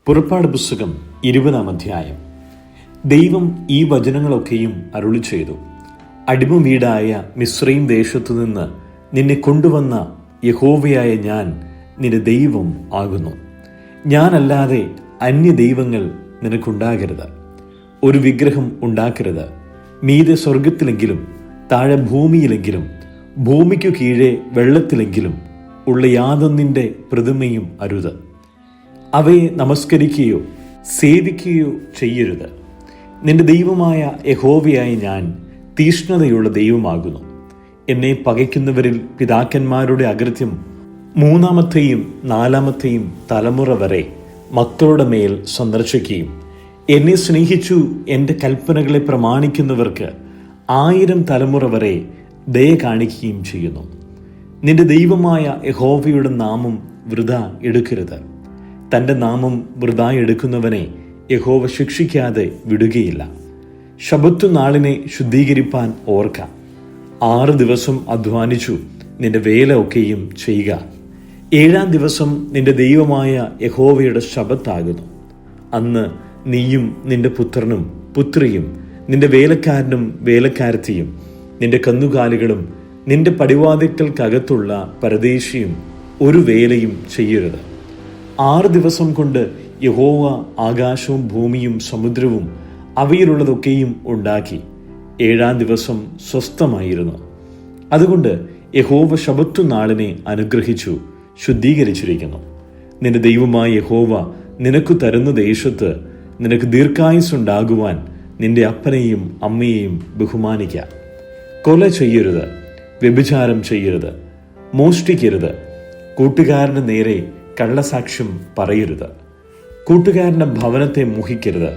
പുറപ്പാട് പുസ്തകം 20-ാം അധ്യായം. ദൈവം ഈ വചനങ്ങളൊക്കെയും അരുളി ചെയ്തു. അടിമ വീടായ മിസ്രയീം ദേശത്തു നിന്ന് നിന്നെ കൊണ്ടുവന്ന യഹോവയായ ഞാൻ നിന്റെ ദൈവം ആകുന്നു. ഞാനല്ലാതെ അന്യ ദൈവങ്ങൾ നിനക്കുണ്ടാകരുത്. ഒരു വിഗ്രഹം ഉണ്ടാക്കരുത്. മീതെ സ്വർഗത്തിലെങ്കിലും താഴെ ഭൂമിയിലെങ്കിലും ഭൂമിക്കു കീഴെ വെള്ളത്തിലെങ്കിലും ഉള്ള യാതൊന്നിൻ്റെ പ്രതിമയും അരുത്. അവയെ നമസ്കരിക്കുകയോ സേവിക്കുകയോ ചെയ്യരുത്. നിന്റെ ദൈവമായ യഹോവയായ ഞാൻ തീഷ്ണതയുള്ള ദൈവമാകുന്നു. എന്നെ പകയ്ക്കുന്നവരിൽ പിതാക്കന്മാരുടെ അകൃത്യം 3-ാമത്തെയും 4-ാമത്തെയും തലമുറ വരെ മക്കളുടെ മേൽ സന്ദർശിക്കുകയും എന്നെ സ്നേഹിച്ചു എൻ്റെ കൽപ്പനകളെ പ്രമാണിക്കുന്നവർക്ക് 1000 തലമുറ വരെ ദയ കാണിക്കുകയും ചെയ്യുന്നു. നിന്റെ ദൈവമായ യഹോവയുടെ നാമം വൃഥാ എടുക്കരുത്. തൻ്റെ നാമം വൃഥാ എടുക്കുന്നവനെ യഹോവ ശിക്ഷിക്കാതെ വിടുകയില്ല. ശബ്ബത്ത് നാളിനെ ശുദ്ധീകരിപ്പാൻ ഓർക്കാം. 6 ദിവസം അധ്വാനിച്ചു നിന്റെ വേല ഒക്കെയും ചെയ്യുക. 7-ാം ദിവസം നിന്റെ ദൈവമായ യഹോവയുടെ ശബ്ബത്താകുന്നു. അന്ന് നീയും നിന്റെ പുത്രനും പുത്രിയും നിന്റെ വേലക്കാരനും വേലക്കാരത്തിയും നിന്റെ കന്നുകാലികളും നിന്റെ പടിവാതിൽക്കകത്തുള്ള പരദേശിയും ഒരു വേലയും ചെയ്യരുത്. 6 ദിവസം കൊണ്ട് യഹോവ ആകാശവും ഭൂമിയും സമുദ്രവും അവയിലുള്ളതൊക്കെയും ഉണ്ടാക്കി. 7-ാം ദിവസം സ്വസ്ഥമായിരുന്നു. അതുകൊണ്ട് യഹോവ ശബ്ബത്ത് നാളിനെ അനുഗ്രഹിച്ചു ശുദ്ധീകരിച്ചിരിക്കുന്നു. നിന്റെ ദൈവമായ യഹോവ നിനക്ക് തരുന്ന ദേശത്ത് നിനക്ക് ദീർഘായുസ്സുണ്ടാകുവാൻ നിന്റെ അപ്പനെയും അമ്മയെയും ബഹുമാനിക്കുക. കൊല ചെയ്യരുത്. വ്യഭിചാരം ചെയ്യരുത്. മോഷ്ടിക്കരുത്. കൂട്ടുകാരന് നേരെ കള്ളസാക്ഷ്യം പറയരുത്. കൂട്ടുകാരൻ്റെ ഭവനത്തെ മോഹിക്കരുത്.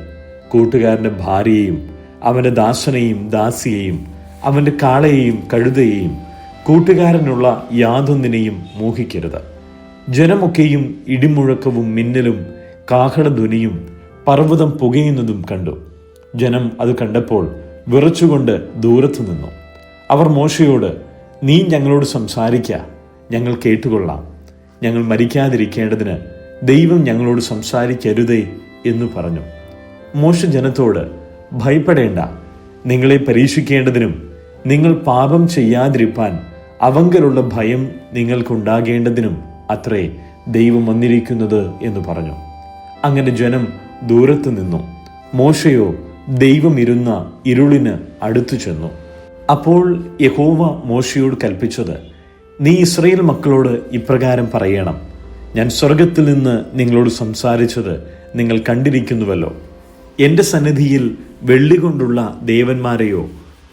കൂട്ടുകാരൻ്റെ ഭാര്യയെയും അവൻ്റെ ദാസനെയും ദാസിയെയും അവൻ്റെ കാളയെയും കഴുതയെയും കൂട്ടുകാരനുള്ള യാതൊന്നിനെയും മോഹിക്കരുത്. ജനമൊക്കെയും ഇടിമുഴക്കവും മിന്നലും കാഹളധ്വനിയും പർവ്വതം പുകയുന്നതും കണ്ടു. ജനം അത് കണ്ടപ്പോൾ വിറച്ചുകൊണ്ട് ദൂരത്തു നിന്നു. അവർ മോശയോട്, നീ ഞങ്ങളോട് സംസാരിക്കുക, ഞങ്ങൾ കേട്ടുകൊള്ളാം. ഞങ്ങൾ മരിക്കാതിരിക്കേണ്ടതിന് ദൈവം ഞങ്ങളോട് സംസാരിക്കരുതേ എന്ന് പറഞ്ഞു. മോശ ജനത്തോട്, ഭയപ്പെടേണ്ട. നിങ്ങളെ പരീക്ഷിക്കേണ്ടതിനും നിങ്ങൾ പാപം ചെയ്യാതിരിപ്പാൻ അവങ്കലുള്ള ഭയം നിങ്ങൾക്കുണ്ടാകേണ്ടതിനും അത്രേ ദൈവം വന്നിരിക്കുന്നത് എന്ന് പറഞ്ഞു. അങ്ങനെ ജനം ദൂരത്ത് നിന്നു. മോശയോ ദൈവം ഇരുന്ന ഇരുളിന് അടുത്തു ചെന്നു. അപ്പോൾ യഹോവ മോശയോട് കൽപ്പിച്ചത്, നീ ഇസ്രായേൽ മക്കളോട് ഇപ്രകാരം പറയണം, ഞാൻ സ്വർഗത്തിൽ നിന്ന് നിങ്ങളോട് സംസാരിച്ചത് നിങ്ങൾ കണ്ടിരിക്കുന്നുവല്ലോ. എൻ്റെ സന്നിധിയിൽ വെള്ളി കൊണ്ടുള്ള ദേവന്മാരെയോ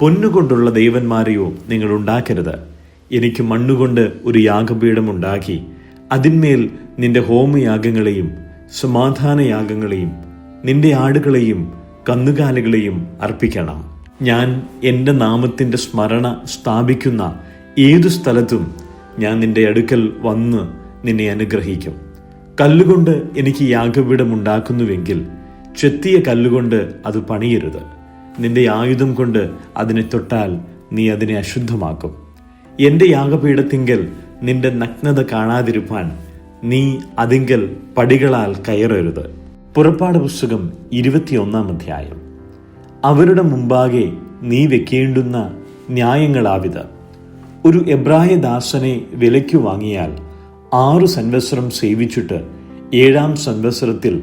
പൊന്നുകൊണ്ടുള്ള ദേവന്മാരെയോ നിങ്ങൾ ഉണ്ടാക്കരുത്. എനിക്ക് മണ്ണുകൊണ്ട് ഒരു യാഗപീഠം ഉണ്ടാക്കി അതിന്മേൽ നിന്റെ ഹോമയാഗങ്ങളെയും സമാധാനയാഗങ്ങളെയും നിന്റെ ആടുകളെയും കന്നുകാലികളെയും അർപ്പിക്കണം. ഞാൻ എൻ്റെ നാമത്തിൻ്റെ സ്മരണ സ്ഥാപിക്കുന്ന ഏതു സ്ഥലത്തും ഞാൻ നിന്റെ അടുക്കൽ വന്ന് നിന്നെ അനുഗ്രഹിക്കും. കല്ലുകൊണ്ട് എനിക്ക് യാഗപീഠം ഉണ്ടാക്കുന്നുവെങ്കിൽ ചെത്തിയ കല്ലുകൊണ്ട് അത് പണിയരുത്. നിന്റെ ആയുധം കൊണ്ട് അതിനെ തൊട്ടാൽ നീ അതിനെ അശുദ്ധമാക്കും. എൻ്റെ യാഗപീഠത്തിങ്കൽ നിന്റെ നഗ്നത കാണാതിരുപ്പാൻ നീ അതിങ്കൽ പടികളാൽ കയറരുത്. പുറപ്പാട് പുസ്തകം 21-ാം അധ്യായം. അവരുടെ മുമ്പാകെ നീ വെക്കേണ്ടുന്ന ന്യായങ്ങളാവിത്. ഒരു എബ്രായ ദാസനെ വിലയ്ക്കു വാങ്ങിയാൽ 6 സംവത്സരം സേവിച്ചിട്ട് 7-ാം സംവത്സരത്തിൽ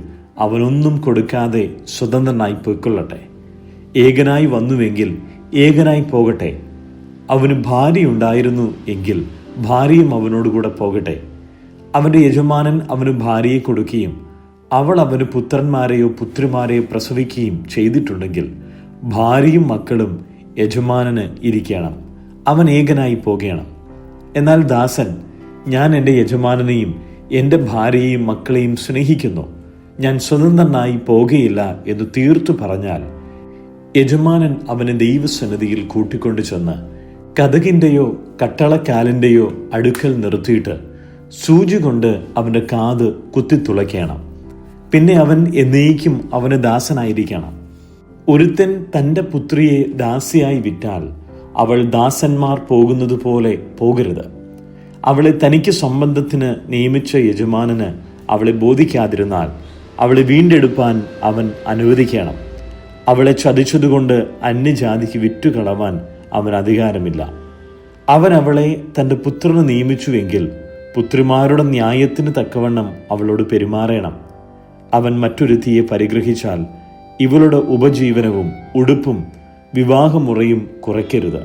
അവനൊന്നും കൊടുക്കാതെ സ്വതന്ത്രനായി പൊയ്ക്കൊള്ളട്ടെ. ഏകനായി വന്നുവെങ്കിൽ ഏകനായി പോകട്ടെ. അവന് ഭാര്യയുണ്ടായിരുന്നു എങ്കിൽ ഭാര്യയും അവനോടുകൂടെ പോകട്ടെ. അവൻ്റെ യജമാനൻ അവന് ഭാര്യയെ കൊടുക്കുകയും അവൾ അവന് പുത്രന്മാരെയോ പുത്രിമാരെയോ പ്രസവിക്കുകയും ചെയ്തിട്ടുണ്ടെങ്കിൽ ഭാര്യയും മക്കളും യജമാനന് ഇരിക്കണം. അവൻ ഏകനായി പോകണം. എന്നാൽ ദാസൻ, ഞാൻ എൻ്റെ യജമാനനെയും എൻ്റെ ഭാര്യയെയും മക്കളെയും സ്നേഹിക്കുന്നു, ഞാൻ സ്വതന്ത്രനായി പോകുകയില്ല എന്ന് തീർത്തു പറഞ്ഞാൽ യജമാനൻ അവനെ ദൈവസന്നിധിയിൽ കൂട്ടിക്കൊണ്ടു ചെന്ന് കതകിൻ്റെയോ കട്ടളക്കാലിൻ്റെയോ അടുക്കൽ നിർത്തിയിട്ട് സൂചി കൊണ്ട് അവൻ്റെ കാത് കുത്തിത്തുളയ്ക്കണം. പിന്നെ അവൻ എന്നേക്കും അവന് ദാസനായിരിക്കണം. ഒരുത്തൻ തൻ്റെ പുത്രിയെ ദാസിയായി വിറ്റാൽ അവൾ ദാസന്മാർ പോകുന്നത് പോലെ പോകരുത്. അവളെ തനിക്ക് സംബന്ധത്തിന് നിയമിച്ച യജമാനന് അവളെ ബോധിക്കാതിരുന്നാൽ അവളെ വീണ്ടെടുപ്പാൻ അവൻ അനുവദിക്കണം. അവളെ ചതിച്ചതുകൊണ്ട് അന്യജാതിക്ക് വിറ്റുകളവാൻ അവൻ അധികാരമില്ല. അവൻ അവളെ തൻ്റെ പുത്രന് നിയമിച്ചുവെങ്കിൽ പുത്രിമാരുടെ ന്യായത്തിന് തക്കവണ്ണം അവളോട് പെരുമാറണം. അവൻ മറ്റൊരുത്തിയെ പരിഗ്രഹിച്ചാൽ ഇവളുടെ ഉപജീവനവും ഉടുപ്പും വിവാഹമുറയും കുറയ്ക്കരുത്.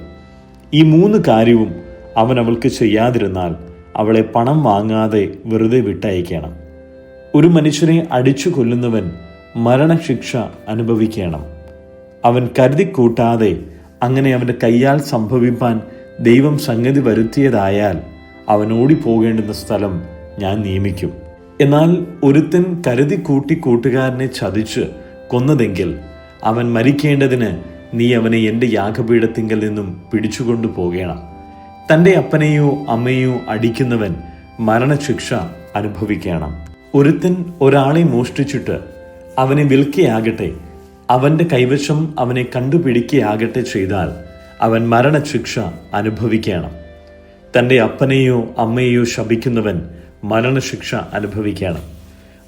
ഈ 3 കാര്യവും അവൻ അവൾക്ക് ചെയ്യാതിരുന്നാൽ അവളെ പണം വാങ്ങാതെ വെറുതെ വിട്ടയക്കണം. ഒരു മനുഷ്യനെ അടിച്ചു കൊല്ലുന്നവൻ മരണശിക്ഷ അനുഭവിക്കണം. അവൻ കരുതിക്കൂട്ടാതെ അങ്ങനെ അവൻ്റെ കയ്യാൽ സംഭവിപ്പാൻ ദൈവം സംഗതി വരുത്തിയതായാൽ അവൻ ഓടിപ്പോകേണ്ടുന്ന സ്ഥലം ഞാൻ നിയമിക്കും. എന്നാൽ ഒരുത്തൻ കരുതിക്കൂട്ടി കൂട്ടുകാരനെ ചതിച്ച് കൊന്നതെങ്കിൽ അവൻ മരിക്കേണ്ടതിന് നീ അവനെ എൻ്റെ യാഗപീഠത്തിങ്കൽ നിന്നും പിടിച്ചുകൊണ്ടു പോകണം. തൻ്റെ അപ്പനെയോ അമ്മയോ അടിക്കുന്നവൻ മരണശിക്ഷ അനുഭവിക്കണം. ഒരുത്തൻ ഒരാളെ മോഷ്ടിച്ചിട്ട് അവനെ വിൽക്കുകയാകട്ടെ, അവൻ്റെ കൈവശം അവനെ കണ്ടുപിടിക്കുകയാകട്ടെ ചെയ്താൽ അവൻ മരണശിക്ഷ അനുഭവിക്കണം. തൻ്റെ അപ്പനെയോ അമ്മയെയോ ശപിക്കുന്നവൻ മരണശിക്ഷ അനുഭവിക്കണം.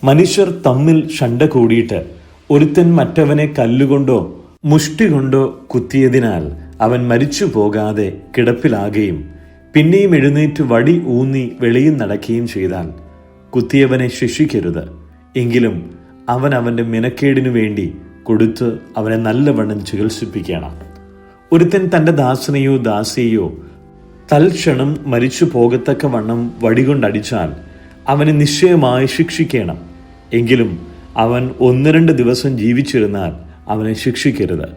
മനുഷ്യർ തമ്മിൽ ശണ്ട കൂടിയിട്ട് ഒരുത്തൻ മറ്റവനെ കല്ലുകൊണ്ടോ മുഷ്ടി കൊണ്ടോ കുത്തിയതിനാൽ അവൻ മരിച്ചു പോകാതെ കിടപ്പിലാകുകയും പിന്നെയും എഴുന്നേറ്റ് വടി ഊന്നി വെളിയിൽ നടക്കുകയും ചെയ്താൽ കുത്തിയവനെ ശിക്ഷിക്കരുത്. എങ്കിലും അവൻ അവൻ്റെ മെനക്കേടിനു വേണ്ടി കൊടുത്ത് അവനെ നല്ലവണ്ണം ചികിത്സിപ്പിക്കണം. ഒരുത്തൻ തൻ്റെ ദാസനെയോ ദാസിയെയോ തൽക്ഷണം മരിച്ചു പോകത്തക്ക വണ്ണം വടികൊണ്ടടിച്ചാൽ അവനെ നിശ്ചയമായി ശിക്ഷിക്കണം. എങ്കിലും അവൻ 1-2 ദിവസം ജീവിച്ചിരുന്നാൽ അവനെ ശിക്ഷിക്കരുത്.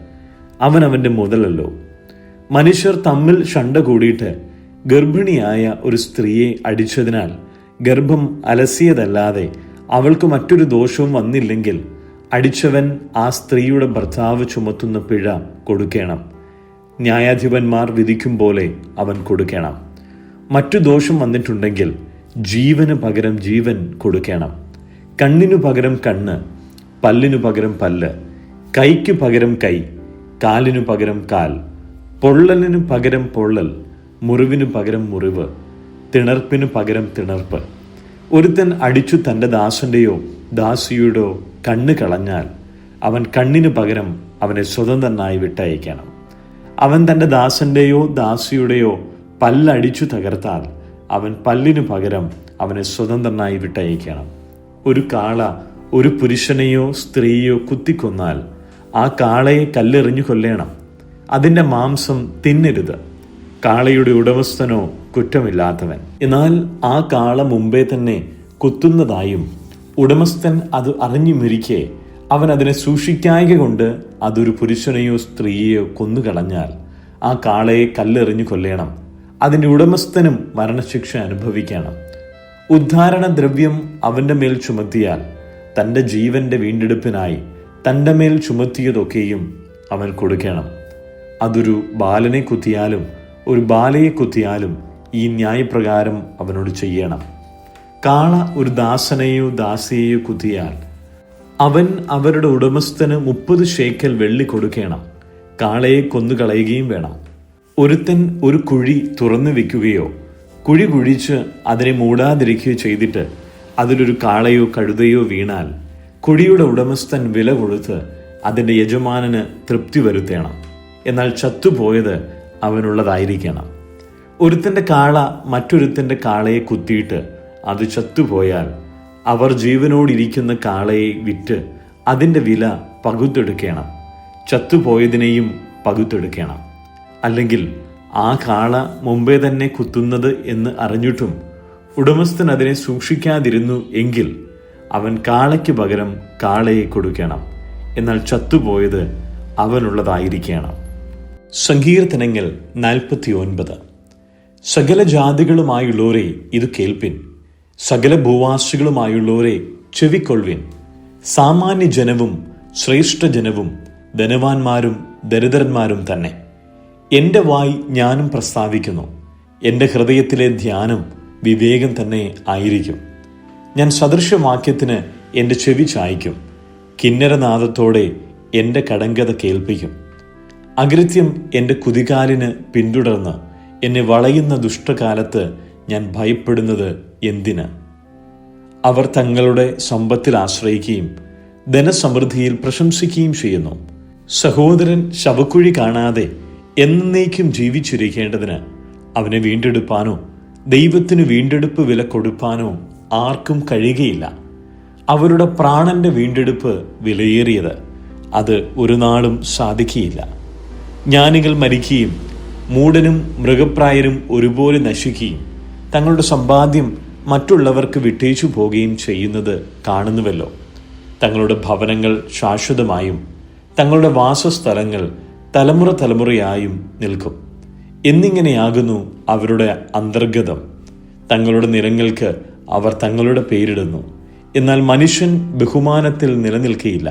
അവൻ അവൻ്റെ മുതലല്ലോ. മനുഷ്യർ തമ്മിൽ ശണ്ട കൂടിയിട്ട് ഗർഭിണിയായ ഒരു സ്ത്രീയെ അടിച്ചതിനാൽ ഗർഭം അലസിയതല്ലാതെ അവൾക്ക് മറ്റൊരു ദോഷവും വന്നില്ലെങ്കിൽ അടിച്ചവൻ ആ സ്ത്രീയുടെ ഭർത്താവ് ചുമത്തുന്ന പിഴ കൊടുക്കണം. ന്യായാധിപന്മാർ വിധിക്കും പോലെ അവൻ കൊടുക്കണം. മറ്റു ദോഷം വന്നിട്ടുണ്ടെങ്കിൽ ജീവന് പകരം ജീവൻ കൊടുക്കണം. കണ്ണിനു പകരം കണ്ണ്, പല്ലിനു പകരം പല്ല്, കൈക്ക് പകരം കൈ, കാലിനു പകരം കാൽ, പൊള്ളലിനു പകരം പൊള്ളൽ, മുറിവിനു പകരം മുറിവ്, തിണർപ്പിനു പകരം തിണർപ്പ്. ഒരുത്തൻ അടിച്ചു തൻ്റെ ദാസന്റെയോ ദാസിയുടെയോ കണ്ണ് കളഞ്ഞാൽ അവൻ കണ്ണിനു പകരം അവനെ സ്വതന്ത്രനായി വിട്ടയക്കണം. അവൻ തൻ്റെ ദാസന്റെയോ ദാസിയുടെയോ പല്ലടിച്ചു തകർത്താൽ അവൻ പല്ലിനു പകരം അവനെ സ്വതന്ത്രനായി വിട്ടയക്കണം. ഒരു കാള ഒരു പുരുഷനെയോ സ്ത്രീയോ കുത്തിക്കൊന്നാൽ ആ കാളയെ കല്ലെറിഞ്ഞു കൊല്ലണം. അതിൻ്റെ മാംസം തിന്നരുത്. കാളയുടെ ഉടമസ്ഥനോ കുറ്റമില്ലാത്തവൻ. എന്നാൽ ആ കാള മുമ്പേ തന്നെ കുത്തുന്നതായും ഉടമസ്ഥൻ അത് അറിഞ്ഞുമിരിക്കെ അവൻ അതിനെ സൂക്ഷിക്കായ്ക കൊണ്ട് അതൊരു പുരുഷനെയോ സ്ത്രീയെയോ കൊന്നുകളഞ്ഞാൽ ആ കാളയെ കല്ലെറിഞ്ഞു കൊല്ലണം. അതിൻ്റെ ഉടമസ്ഥനും മരണശിക്ഷ അനുഭവിക്കണം. ഉദ്ധാരണ ദ്രവ്യം അവൻ്റെ മേൽ ചുമത്തിയാൽ തൻ്റെ ജീവന്റെ വീണ്ടെടുപ്പിനായി തൻ്റെ മേൽ ചുമത്തിയതൊക്കെയും അവൻ കൊടുക്കണം. അതൊരു ബാലനെ കുത്തിയാലും ഒരു ബാലയെ കുത്തിയാലും ഈ ന്യായപ്രകാരം അവനോട് ചെയ്യണം. കാള ഒരു ദാസനെയോ ദാസിയെയോ കുത്തിയാൽ അവൻ അവരുടെ ഉടമസ്ഥന് 30 ശേക്കൽ വെള്ളി കൊടുക്കണം. കാളയെ കൊന്നുകളയുകയും വേണം. ഒരുത്തൻ ഒരു കുഴി തുറന്നു വെക്കുകയോ കുഴി കുഴിച്ച് അതിനെ മൂടാതിരിക്കുകയോ ചെയ്തിട്ട് അതിലൊരു കാളയോ കഴുതയോ വീണാൽ കുഴിയുടെ ഉടമസ്ഥൻ വില കൊടുത്ത് അതിൻ്റെ യജമാനന് തൃപ്തി വരുത്തണം. എന്നാൽ ചത്തുപോയത് അവനുള്ളതായിരിക്കണം. ഒരുത്തൻ്റെ കാള മറ്റൊരുത്തൻ്റെ കാളയെ കുത്തിയിട്ട് അത് ചത്തുപോയാൽ അവർ ജീവനോടിരിക്കുന്ന കാളയെ വിറ്റ് അതിൻ്റെ വില പകുത്തെടുക്കണം. ചത്തുപോയതിനെയും പകുത്തെടുക്കണം. അല്ലെങ്കിൽ ആ കാള മുമ്പേ തന്നെ കുത്തുന്നത് എന്ന് അറിഞ്ഞിട്ടും ഉടമസ്ഥൻ അതിനെ സൂക്ഷിക്കാതിരുന്നു എങ്കിൽ അവൻ കാളയ്ക്ക് പകരം കാളയെ കൊടുക്കണം. എന്നാൽ ചത്തുപോയത് അവനുള്ളതായിരിക്കണം. സങ്കീർത്തനങ്ങൾ 49. സകല ജാതികളുമായുള്ളവരെ ഇത് കേൾപ്പിൻ, സകല ഭൂവാസികളുമായുള്ളവരെ ചെവിക്കൊള്ളുവിൻ. സാമാന്യ ജനവും ശ്രേഷ്ഠജനവും ധനവാന്മാരും ദരിദ്രന്മാരും തന്നെ എൻ്റെ വായ് ഞാനും പ്രസ്താവിക്കുന്നു. എൻ്റെ ഹൃദയത്തിലെ ധ്യാനം വിവേകം തന്നെ ആയിരിക്കും. ഞാൻ സദൃശവാക്യത്തിന് എൻ്റെ ചെവി ചായ്ക്കും. കിന്നരനാദത്തോടെ എൻ്റെ കടങ്കഥ കേൾപ്പിക്കും. അകൃത്യം എൻ്റെ കുതികാലിന് പിന്തുടർന്ന് എന്നെ വളയുന്ന ദുഷ്ടകാലത്ത് ഞാൻ ഭയപ്പെടുന്നത് എന്തിന്? അവർ തങ്ങളുടെ സമ്പത്തിൽ ആശ്രയിക്കുകയും ധനസമൃദ്ധിയിൽ പ്രശംസിക്കുകയും ചെയ്യുന്നു. സഹോദരൻ ശവക്കുഴി കാണാതെ എന്നേക്കും ജീവിച്ചിരിക്കേണ്ടതിന് അവനെ വീണ്ടെടുപ്പാനോ ദൈവത്തിന് വീണ്ടെടുപ്പ് വില കൊടുപ്പാനോ ആർക്കും കഴിയുകയില്ല. അവരുടെ പ്രാണന്റെ വീണ്ടെടുപ്പ് വിലയേറിയത്, അത് ഒരു നാളും സാധിക്കുകയില്ല. ജ്ഞാനികൾ മരിക്കുകയും മൂഢനും മൃഗപ്രായരും ഒരുപോലെ നശിക്കുകയും തങ്ങളുടെ സമ്പാദ്യം മറ്റുള്ളവർക്ക് വിട്ടേച്ചു പോവുകയും ചെയ്യുന്നത് കാണുന്നുവല്ലോ. തങ്ങളുടെ ഭവനങ്ങൾ ശാശ്വതമായും തങ്ങളുടെ വാസസ്ഥലങ്ങൾ തലമുറ തലമുറയായും നിൽക്കും എന്നിങ്ങനെയാകുന്നു അവരുടെ അന്തർഗതം. തങ്ങളുടെ നിലങ്ങൾക്ക് അവർ തങ്ങളുടെ പേരിടുന്നു. എന്നാൽ മനുഷ്യൻ ബഹുമാനത്തിൽ നിലനിൽക്കുകയില്ല.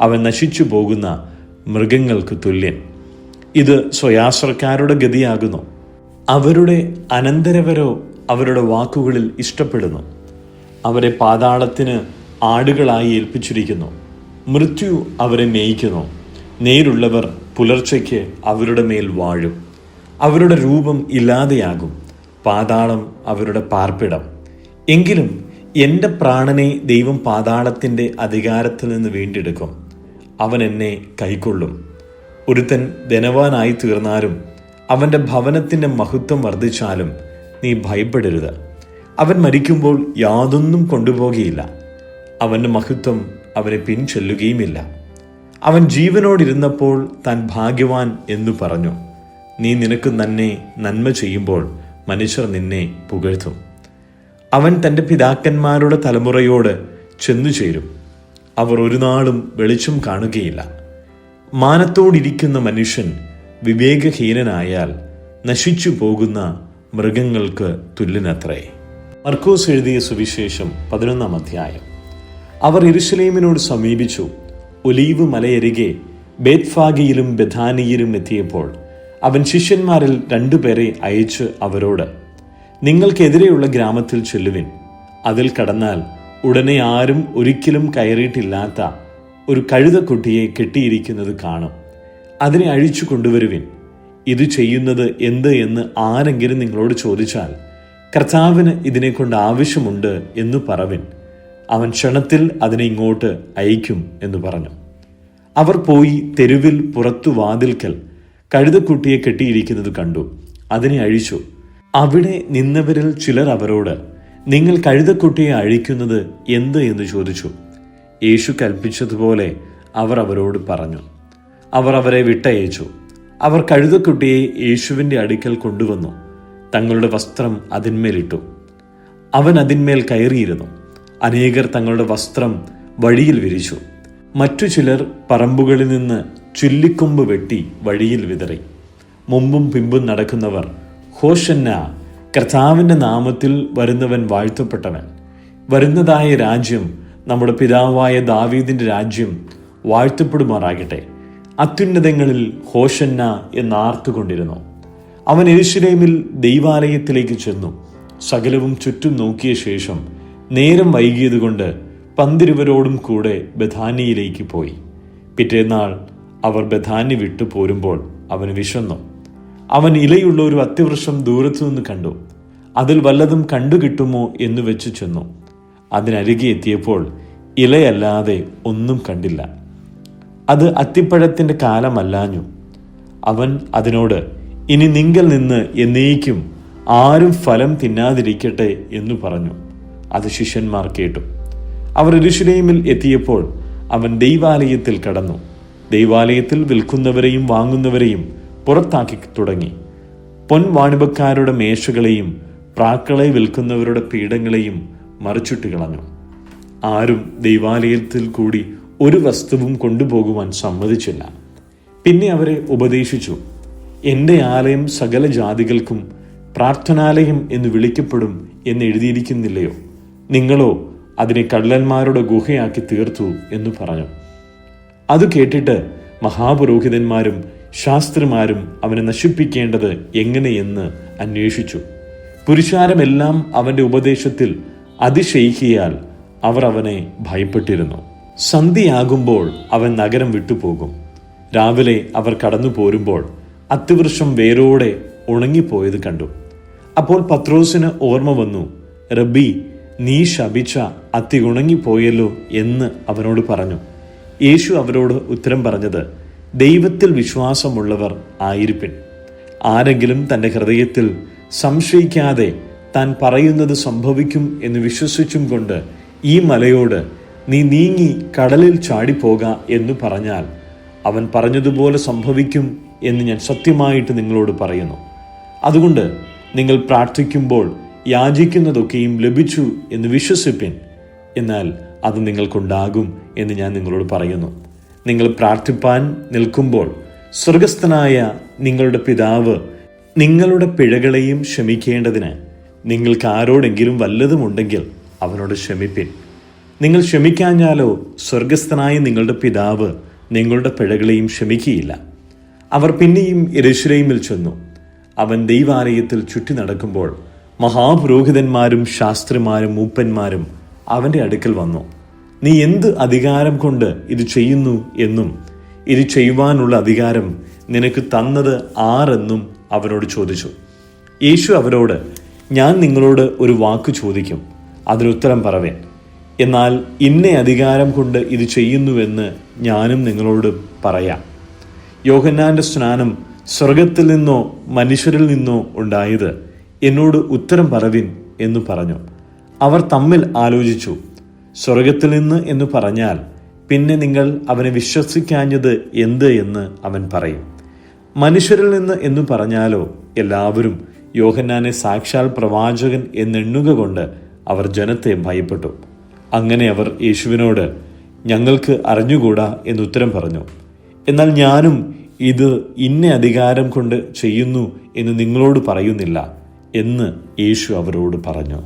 അവൻ നശിച്ചു പോകുന്ന മൃഗങ്ങൾക്ക് തുല്യൻ. ഇത് സ്വയാശ്രക്കാരുടെ ഗതിയാകുന്നു. അവരുടെ അനന്തരവരോ അവരുടെ വാക്കുകളിൽ ഇഷ്ടപ്പെടുന്നു. അവരെ പാതാളത്തിന് ആടുകളായി ഏൽപ്പിച്ചിരിക്കുന്നു. മൃത്യു അവരെ മേയിക്കുന്നു. നേരുള്ളവർ പുലർച്ചയ്ക്ക് അവരുടെ മേൽ വാഴും. അവരുടെ രൂപം ഇല്ലാതെയാകും. പാതാളം അവരുടെ പാർപ്പിടം. എങ്കിലും എൻ്റെ പ്രാണനെ ദൈവം പാതാളത്തിൻ്റെ അധികാരത്തിൽ നിന്ന് വീണ്ടെടുക്കും. അവൻ എന്നെ കൈക്കൊള്ളും. ഒരുത്തൻ ധനവാനായി തീർന്നാലും അവൻ്റെ ഭവനത്തിൻ്റെ മഹത്വം വർദ്ധിച്ചാലും നീ ഭയപ്പെടരുത്. അവൻ മരിക്കുമ്പോൾ യാതൊന്നും കൊണ്ടുപോകുകയില്ല. അവൻ്റെ മഹത്വം അവനെ പിൻചെല്ലുകയുമില്ല. അവൻ ജീവനോടിരുന്നപ്പോൾ താൻ ഭാഗ്യവാൻ എന്നു പറഞ്ഞു. നീ നിനക്ക് തന്നെ നന്മ ചെയ്യുമ്പോൾ മനുഷ്യർ നിന്നെ പുകഴ്ത്തും. അവൻ തൻ്റെ പിതാക്കന്മാരുടെ തലമുറയോട് ചെന്നു ചേരും. അവർ ഒരു നാളും വെളിച്ചം കാണുകയില്ല. മാനത്തോടിരിക്കുന്ന മനുഷ്യൻ വിവേകഹീനനായാൽ നശിച്ചു പോകുന്ന മൃഗങ്ങൾക്ക് തുല്യനത്രേ. മർക്കോസ് എഴുതിയ സുവിശേഷം 11-ാം അധ്യായം. അവർ യെരൂശലേമിനോട് സമീപിച്ചു. ഒലീവ് മലയരികെ ബേത്ഫാഗയിലും ബെഥാനിയിലും എത്തിയപ്പോൾ അവൻ ശിഷ്യന്മാരിൽ 2 പേരെ അയച്ച് അവരോട്, നിങ്ങൾക്കെതിരെയുള്ള ഗ്രാമത്തിൽ ചെല്ലുവിൻ. അതിൽ കടന്നാൽ ഉടനെ ആരും ഒരിക്കലും കയറിയിട്ടില്ലാത്ത ഒരു കഴുതക്കുട്ടിയെ കെട്ടിയിരിക്കുന്നത് കാണും. അതിനെ അഴിച്ചു കൊണ്ടുവരുവിൻ. ഇത് ചെയ്യുന്നത് എന്ത് എന്ന് ആരെങ്കിലും നിങ്ങളോട് ചോദിച്ചാൽ കർത്താവിന് ഇതിനെക്കൊണ്ട് ആവശ്യമുണ്ട് എന്നു പറവിൻ. അവൻ ക്ഷണത്തിൽ അതിനെ ഇങ്ങോട്ട് അയക്കും എന്ന് പറഞ്ഞു. അവർ പോയി തെരുവിൽ പുറത്തു വാതിൽക്കൽ കഴുതക്കുട്ടിയെ കെട്ടിയിരിക്കുന്നത് കണ്ടു. അതിനെ അഴിച്ചു. അവിടെ നിന്നവരിൽ ചിലർ അവരോട്, നിങ്ങൾ കഴുതക്കുട്ടിയെ അഴിക്കുന്നത് എന്ത് എന്ന് ചോദിച്ചു. യേശു കൽപ്പിച്ചതുപോലെ അവർ അവരോട് പറഞ്ഞു. അവർ അവരെ വിട്ടയച്ചു. അവർ കഴുതക്കുട്ടിയെ യേശുവിൻ്റെ അടുക്കൽ കൊണ്ടുവന്നു. തങ്ങളുടെ വസ്ത്രം അതിന്മേലിട്ടു. അവൻ അതിന്മേൽ കയറിയിരുന്നു. അനേകർ തങ്ങളുടെ വസ്ത്രം വഴിയിൽ വിരിച്ചു. മറ്റു ചിലർ പറമ്പുകളിൽ നിന്ന് ചുല്ലിക്കൊമ്പ് വെട്ടി വഴിയിൽ വിതറി. മുമ്പും പിമ്പും നടക്കുന്നവർ, ഹോശന്ന, കർത്താവിൻ്റെ നാമത്തിൽ വരുന്നവൻ വാഴ്ത്തപ്പെട്ടവൻ, വരുന്നതായ രാജ്യം നമ്മുടെ പിതാവായ ദാവീദിൻ്റെ രാജ്യം വാഴ്ത്തപ്പെടുമാറാകട്ടെ, അത്യുന്നതങ്ങളിൽ ഹോശന്ന എന്നാർത്തുകൊണ്ടിരുന്നു. അവൻ യെരൂശലേമിൽ ദൈവാലയത്തിലേക്ക് ചെന്നു. സകലവും ചുറ്റും നോക്കിയ ശേഷം നേരം വൈകിയതുകൊണ്ട് 12 കൂടെ ബഥാനിയിലേക്ക് പോയി. പിറ്റേന്നാൾ അവർ ബഥാനി വിട്ടു പോരുമ്പോൾ അവന് വിശന്നു. അവൻ ഇലയുള്ള ഒരു അത്തിവൃക്ഷം ദൂരത്തുനിന്ന് കണ്ടു. അതിൽ വല്ലതും കണ്ടുകിട്ടുമോ എന്ന് വെച്ച് ചെന്നു. അതിനരികെ എത്തിയപ്പോൾ ഇലയല്ലാതെ ഒന്നും കണ്ടില്ല. അത് അത്തിപ്പഴത്തിൻ്റെ കാലമല്ലാഞ്ഞു. അവൻ അതിനോട്, ഇനി നിങ്കൽ നിന്ന് എന്നേക്കും ആരും ഫലം തിന്നാതിരിക്കട്ടെ എന്നു പറഞ്ഞു. അത് ശിഷ്യന്മാർ കേട്ടു. അവർ യെരൂശലേമിൽ എത്തിയപ്പോൾ അവൻ ദൈവാലയത്തിൽ കടന്നു. ദൈവാലയത്തിൽ വിൽക്കുന്നവരെയും വാങ്ങുന്നവരെയും പുറത്താക്കി തുടങ്ങി. പൊൻവാണിഭക്കാരുടെ മേശകളെയും പ്രാക്കളെ വിൽക്കുന്നവരുടെ പീഠങ്ങളെയും മറിച്ചിട്ട് കളഞ്ഞു. ആരും ദൈവാലയത്തിൽ കൂടി ഒരു വസ്തുവും കൊണ്ടുപോകുവാൻ സമ്മതിച്ചില്ല. പിന്നെ അവരെ ഉപദേശിച്ചു, എൻ്റെ ആലയം സകല ജാതികൾക്കും പ്രാർത്ഥനാലയം എന്ന് വിളിക്കപ്പെടും എന്ന് എഴുതിയിരിക്കുന്നില്ലയോ? നിങ്ങളോ അതിനെ കള്ളന്മാരുടെ ഗുഹയാക്കി തീർത്തു എന്ന് പറഞ്ഞു. അത് കേട്ടിട്ട് മഹാപുരോഹിതന്മാരും ശാസ്ത്രിമാരും അവനെ നശിപ്പിക്കേണ്ടത് എങ്ങനെയെന്ന് അന്വേഷിച്ചു. പുരുഷാരമെല്ലാം അവന്റെ ഉപദേശത്തിൽ അതിശയിക്കിയാൽ അവർ അവനെ ഭയപ്പെട്ടിരുന്നു. സന്ധ്യയാകുമ്പോൾ അവൻ നഗരം വിട്ടുപോകും. രാവിലെ അവർ കടന്നു പോരുമ്പോൾ അത്തിവൃക്ഷം വേരോടെ ഉണങ്ങിപ്പോയത് കണ്ടു. അപ്പോൾ പത്രോസിന് ഓർമ്മ വന്നു, റബ്ബി, നീ ശപിച്ച അത്തി ഉണങ്ങിപ്പോയല്ലോ എന്ന് അവനോട് പറഞ്ഞു. യേശു അവരോട് ഉത്തരം പറഞ്ഞത്, ദൈവത്തിൽ വിശ്വാസമുള്ളവർ ആയിരിപ്പിൻ. ആരെങ്കിലും തൻ്റെ ഹൃദയത്തിൽ സംശയിക്കാതെ താൻ പറയുന്നത് സംഭവിക്കും എന്ന് വിശ്വസിച്ചും കൊണ്ട് ഈ മലയോട് നീ നീങ്ങി കടലിൽ ചാടിപ്പോക എന്ന് പറഞ്ഞാൽ അവൻ പറഞ്ഞതുപോലെ സംഭവിക്കും എന്ന് ഞാൻ സത്യമായിട്ട് നിങ്ങളോട് പറയുന്നു. അതുകൊണ്ട് നിങ്ങൾ പ്രാർത്ഥിക്കുമ്പോൾ യാചിക്കുന്നതൊക്കെയും ലഭിച്ചു എന്ന് വിശ്വസിപ്പിൻ, എന്നാൽ അത് നിങ്ങൾക്കുണ്ടാകും എന്ന് ഞാൻ നിങ്ങളോട് പറയുന്നു. നിങ്ങൾ പ്രാർത്ഥിപ്പാൻ നിൽക്കുമ്പോൾ സ്വർഗസ്ഥനായ നിങ്ങളുടെ പിതാവ് നിങ്ങളുടെ പിഴകളെയും ക്ഷമിക്കേണ്ടതിന് നിങ്ങൾക്ക് ആരോടെങ്കിലും വല്ലതുമുണ്ടെങ്കിൽ അവനോട് ക്ഷമിപ്പിൻ. നിങ്ങൾ ക്ഷമിക്കാഞ്ഞാലോ സ്വർഗസ്ഥനായ നിങ്ങളുടെ പിതാവ് നിങ്ങളുടെ പിഴകളെയും ക്ഷമിക്കുകയില്ല. അവർ പിന്നെയും യെരൂശലേമിൽ ചെന്നു. അവൻ ദൈവാലയത്തിൽ ചുറ്റി നടക്കുമ്പോൾ മഹാപുരോഹിതന്മാരും ശാസ്ത്രിമാരും മൂപ്പന്മാരും അവൻ്റെ അടുക്കൽ വന്നു. നീ എന്ത് അധികാരം കൊണ്ട് ഇത് ചെയ്യുന്നു എന്നും ഇത് ചെയ്യുവാനുള്ള അധികാരം നിനക്ക് തന്നത് ആരെന്നും അവനോട് ചോദിച്ചു. യേശു അവരോട്, ഞാൻ നിങ്ങളോട് ഒരു വാക്ക് ചോദിക്കും, അതിനുത്തരം പറവേൻ. എന്നാൽ ഇന്ന അധികാരം കൊണ്ട് ഇത് ചെയ്യുന്നുവെന്ന് ഞാനും നിങ്ങളോട് പറയാം. യോഹന്നാന്റെ സ്നാനം സ്വർഗത്തിൽ നിന്നോ മനുഷ്യരിൽ നിന്നോ ഉണ്ടായത്? എന്നോട് ഉത്തരം പറവിൻ എന്ന് പറഞ്ഞു. അവർ തമ്മിൽ ആലോചിച്ചു. സ്വർഗത്തിൽ നിന്ന് എന്ന് പറഞ്ഞാൽ പിന്നെ നിങ്ങൾ അവനെ വിശ്വസിക്കാഞ്ഞത് എന്ത് എന്ന് അവൻ പറയും. മനുഷ്യരിൽ നിന്ന് എന്ന് പറഞ്ഞാലോ എല്ലാവരും യോഹന്നാനെ സാക്ഷാൽ പ്രവാചകൻ എന്നെണ്ണുക കൊണ്ട് അവർ ജനത്തെ ഭയപ്പെട്ടു. അങ്ങനെ അവർ യേശുവിനോട്, ഞങ്ങൾക്ക് അറിഞ്ഞുകൂടാ എന്നുത്തരം പറഞ്ഞു. എന്നാൽ ഞാനും ഇത് ഇന്ന അധികാരം കൊണ്ട് ചെയ്യുന്നു എന്ന് നിങ്ങളോട് പറയുന്നില്ല എന്ന് യേശു അവരോട് പറഞ്ഞു.